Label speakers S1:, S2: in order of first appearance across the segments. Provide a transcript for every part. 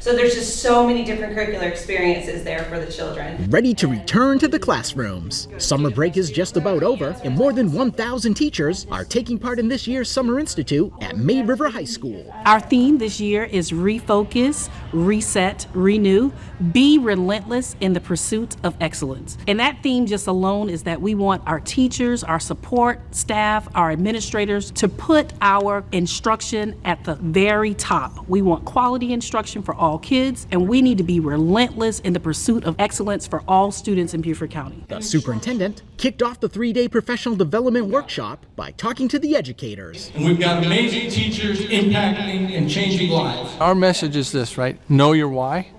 S1: So there's just so many different curricular experiences there for the children.
S2: Ready to return to the classrooms. Summer break is just about over, and more than 1,000 teachers are taking part in this year's Summer Institute at May River High School.
S3: Our theme this year is refocus, reset, renew, be relentless in the pursuit of excellence. And that theme just alone is that we want our teachers, our support staff, our administrators to put our instruction at the very top. We want quality instruction for all kids, and we need to be relentless in the pursuit of excellence for all students in Beaufort County.
S2: The superintendent kicked off the 3-day professional development workshop by talking to the educators.
S4: And we've got amazing teachers impacting and changing lives.
S5: Our message is this, right? Know your why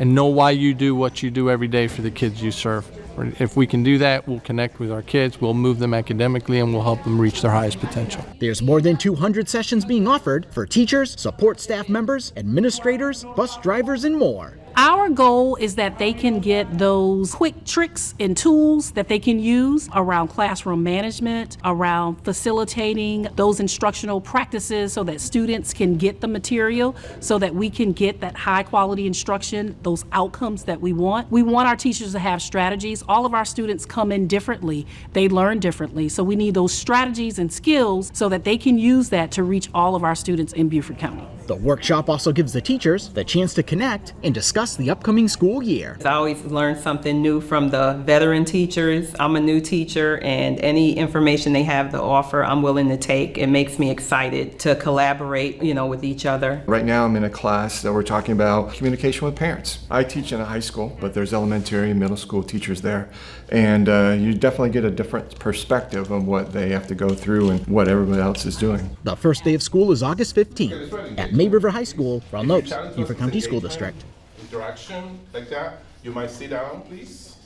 S5: and know why you do what you do every day for the kids you serve. If we can do that, we'll connect with our kids, we'll move them academically, and we'll help them reach their highest potential.
S2: There's more than 200 sessions being offered for teachers, support staff members, administrators, bus drivers, and more.
S3: Our goal is that they can get those quick tricks and tools that they can use around classroom management, around facilitating those instructional practices so that students can get the material, so that we can get that high quality instruction, those outcomes that we want. We want our teachers to have strategies. All of our students come in differently. They learn differently. So we need those strategies and skills so that they can use that to reach all of our students in Beaufort County.
S2: The workshop also gives the teachers the chance to connect and discuss the upcoming school year.
S6: I always learn something new from the veteran teachers. I'm a new teacher, and any information they have to offer, I'm willing to take. It makes me excited to collaborate, with each other.
S7: Right now I'm in a class that we're talking about communication with parents. I teach in a high school, but there's elementary and middle school teachers there. And you definitely get a different perspective on what they have to go through and what everybody else is doing.
S2: The first day of school is August 15th at May River High School, Round Oaks, Beaufort County School District.
S8: Interaction like that. You might sit down, please.